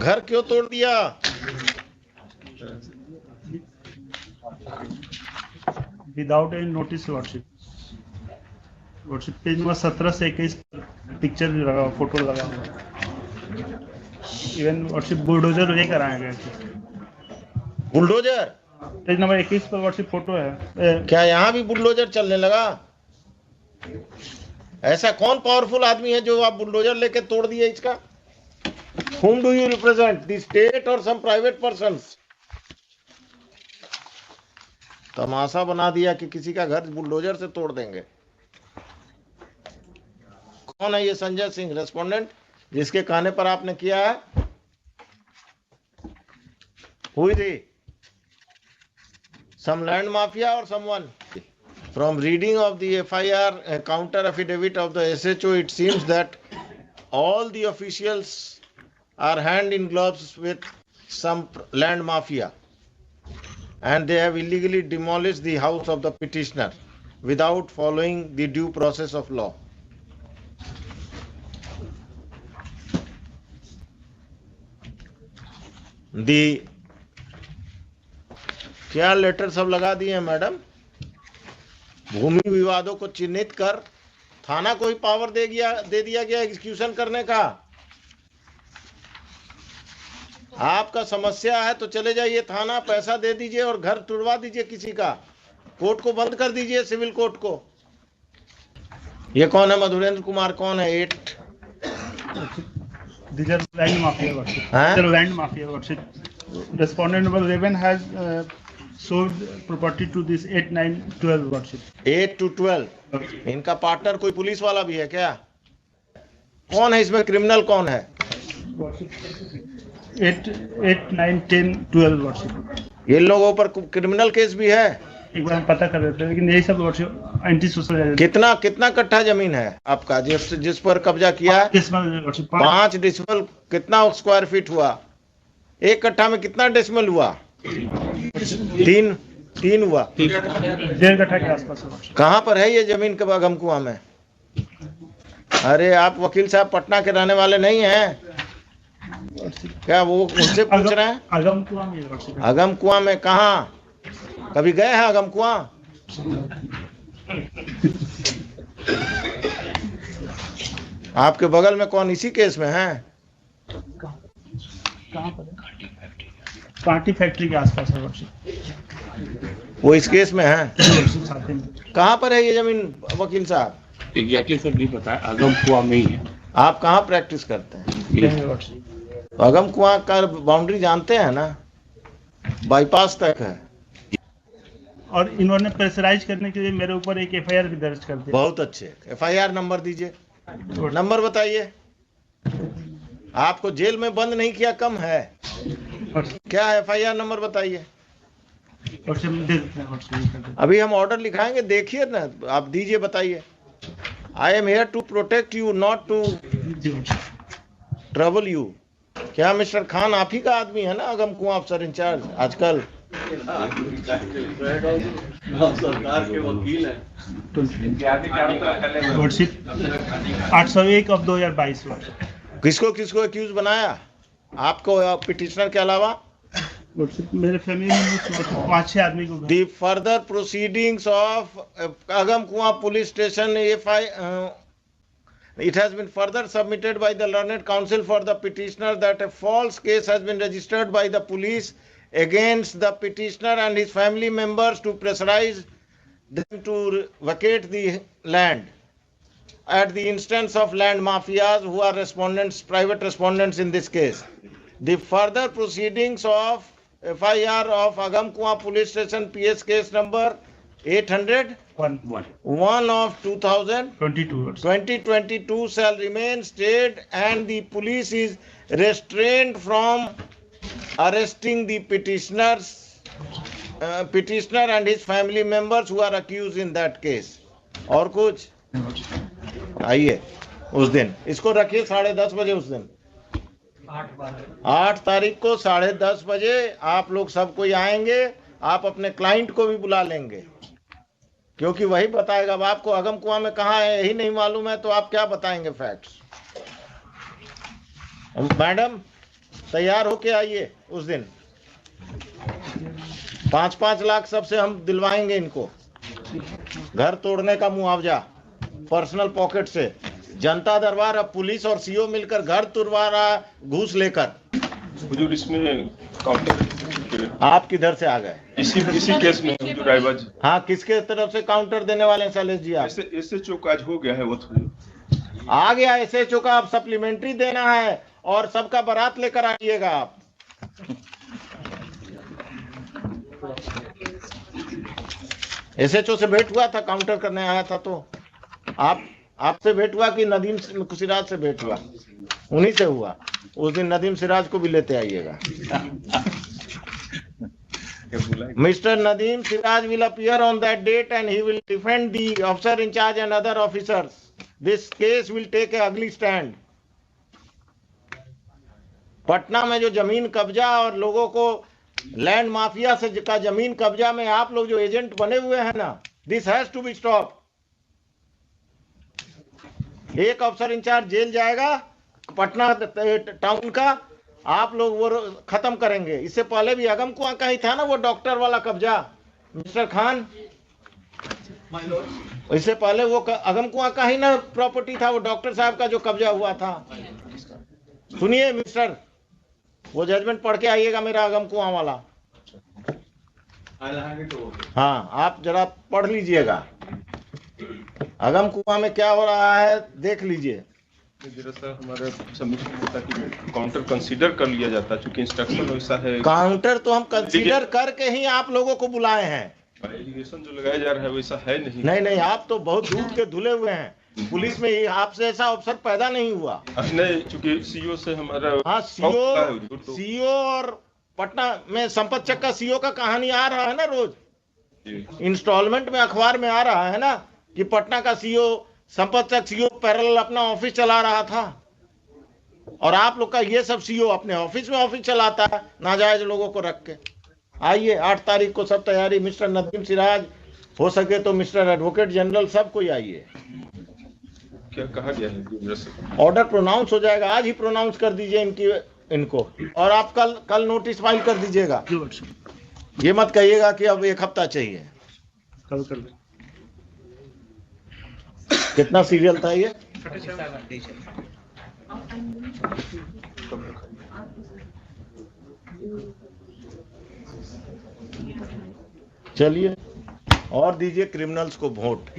घर क्यों तोड़ दिया? Without any notice lordship. Lordship page number 17 से 21 पिक्चर लगा, फोटो लगा हुआ। इवन लॉर्डशिप बुलडोजर लेकर आए गए थे। बुलडोजर? पेज नंबर 21 पर लॉर्डशिप फोटो है। क्या यहाँ भी बुलडोजर चलने लगा? ऐसा कौन पावरफुल आदमी है जो आप बुलडोजर लेके तोड़ दिए इसका? Whom do you represent? The state or some private persons? तमाशा बना दिया कि किसी का घर बुलडोजर से तोड़ देंगे। कौन है ये संजय सिंह रेस्पोंडेंट जिसके कहने पर आपने किया है? हुई थी some land mafia or someone? From reading of the FIR counter affidavit of the SHO, it seems that all the officials are hand in gloves with some land mafia, and they have illegally demolished the house of the petitioner without following the due process of law. The क्या letter सब लगा दिए हैं madam? भूमि विवादों को चिन्हित कर थाना को ही पावर दे दिया गया एग्जीक्यूशन करने का। आपका समस्या है तो चले जाइए थाना, पैसा दे दीजिए और घर तुड़वा दीजिए किसी का, कोर्ट को बंद कर दीजिए, सिविल कोर्ट को। ये कौन है? मधुरेंद्र कुमार कौन है? 8 These are land mafia worship. These are land mafia worship. Respondent number 11 has sold property to this 8, 9, 12 worship. 8 to 12. इनका पार्टनर कोई पुलिस वाला भी है क्या? कौन है इसमें? क्रिमिनल कौन है? 8, 9, 10, 12 वर्षिप। ये लोगों पर क्रिमिनल केस भी है? एक बार हम पता कर रहे थे, लेकिन यही सब वर्षिप एंटी सोशल। कितना कट्ठा जमीन है आपका जिस पर कब्जा किया है? 5 डेसिमल। कितना स्क्वायर फीट हुआ? एक कट्ठा में कितना डेसिमल हुआ? 3 हुआ। 1.5 कट्ठा के आसपास। कहाँ पर है ये जमीन? के अगम कुआं में? अरे आप वकील साहब पटना के रहने वाले नहीं हैं क्या? वो उनसे पूछ रहे हैं। अगम कुआं में। अगम कुआं में कहाँ? कभी गए हैं अगम कुआं? आपके बगल में कौन इसी केस में है? कहाँ पर? कांटी फैक्ट्री के आसपास है वो इस केस में है। कहाँ पर है ये जमीन वकील साहब? एग्जैक्टली सर नहीं पता है, अगम कुआं में ही है। आप कहाँ प्रैक्टिस करते हैं? अगम कुआं का बाउंड्री जानते हैं ना? बाईपास तक है। और इन्होंने प्रेशराइज करने के लिए मेरे ऊपर एक FIR भी दर्ज कर दिया। बहुत अच्छे। FIR नंबर दीजिए। नंबर बताइए। आपको जेल में बंद नहीं किया कम है क्या? FIR नंबर बताइए। अभी हम ऑर्डर लिखाएंगे, देखिए ना, आप दीजिए, बताइए। I am here to protect you, not to trouble you. क्या मिस्टर खान आप ही का आदमी है ना, अगम कुआं अफसर इंचार्ज आजकल? सरकार के वकील हैं। 801 of 2022। किसको एक्यूज बनाया? आपको पिटिशनर के अलावा? मेरे फैमिली में 5-6 आदमी को। The further proceedings of Agam Kuan police station, it has been further submitted by the learned counsel for the petitioner that a false case has been registered by the police against the petitioner and his family members to pressurize them to vacate the land at the instance of land mafias who are private respondents in this case. The further proceedings of FIR of Agam Kuan police station PS case number 801 of 2022 shall remain stayed, and the police is restrained from arresting the petitioner and his family members who are accused in that case. और कुछ? आइए उस दिन इसको रखिए 10:30 बजे। उस दिन 8 तारीख को 10:30 बजे आप लोग सब कोई आएंगे। आप अपने क्लाइंट को भी बुला लेंगे, क्योंकि वही बताएगा। अब आपको अगम कुआं में कहाँ है यही नहीं मालूम है तो आप क्या बताएंगे फैक्ट्स? मैडम तैयार होके आइए उस दिन। 5-5 लाख सबसे हम दिलवाएंगे इनको, घर तोड़ने का मुआवजा पर्सनल पॉकेट से। जनता दरबार अब पुलिस और सीओ मिलकर घर तुड़वा रहा घूस लेकर। हुजूर इसमें काउंटर आप किधर से आ गए? इसी केस में हुजूर रायबाज। हाँ, किसके तरफ से काउंटर देने वाले हैं शैलेश जी आप? ऐसे चौक आज हो गया है वो तो आ गया एसएचओ का, अब सप्लीमेंट्री देना है और सबका बारात लेकर आइएगा आप। एसएचओ से भेंट हुआ था, काउंटर करने आया था, तो आपसे भेंट हुआ कि नदीम सिराज से भेंट हुआ? उन्हीं से हुआ। उस दिन नदीम सिराज को भी लेते आइएगा। Mr. Nadeem Siraj will appear on that date and he will defend the officer in charge and other officers. This case will take a ugly stand. Patna में जो जमीन कब्जा और लोगों को लैंड माफिया से का जमीन कब्जा में आप लोग जो एजेंट बने हुए हैं ना, this has to be stop. एक अफसर इंचार्ज जेल जाएगा पटना टाउन का, आप लोग वो खत्म करेंगे। इससे पहले भी अगम कुआं का ही था ना वो डॉक्टर वाला कब्जा, मिस्टर खान। इससे पहले वो अगम कुआं का ही ना प्रॉपर्टी था, वो डॉक्टर साहब का जो कब्जा हुआ था। सुनिए मिस्टर, वो जजमेंट पढ़ के आइएगा मेरा अगम कुआं वाला। हाँ, आप जरा पढ़ लीजिएगा अगम कुआं में क्या हो रहा है, देख लीजिए। हमारे सबमिशन होता कि काउंटर कंसीडर कर लिया जाता, चूंकि इंस्ट्रक्शन वैसा है। काउंटर तो हम कंसीडर करके ही आप लोगों को बुलाए हैं। एलिगेशन जो लगाया जा रहा है वैसा है नहीं। नहीं, आप तो बहुत दूध के धुले हुए हैं। पुलिस में आपसे ऐसा अफसर पैदा नहीं हुआ। नहीं, चूंकि सीओ से हमारा हाँ, सीओ और पटना में संपत चक का सीओ का कहानी आ रहा है ना, रोज इंस्टॉलमेंट में अखबार में आ रहा है ना कि पटना का सीओ संपत चक सीओ पैरेलल अपना ऑफिस चला रहा था। और आप लोग का ये सब सीओ अपने ऑफिस में ऑफिस चलाता है नाजायज लोगों को रख के। आइए 8 तारीख को सब तैयारी, मिस्टर नदीम सिराज, हो सके तो मिस्टर एडवोकेट जनरल, सब कोई आइए। क्या कहा गया है? ऑर्डर प्रोनाउंस हो जाएगा, आज ही प्रोनाउंस कर दीजिए इनको। और आप कल नोटिस फाइल कर दीजिएगा। ये मत कहिएगा कि अब 1 हफ्ता चाहिए। कल कर कितना सीरियल था ये? चलिए, और दीजिए क्रिमिनल्स को वोट।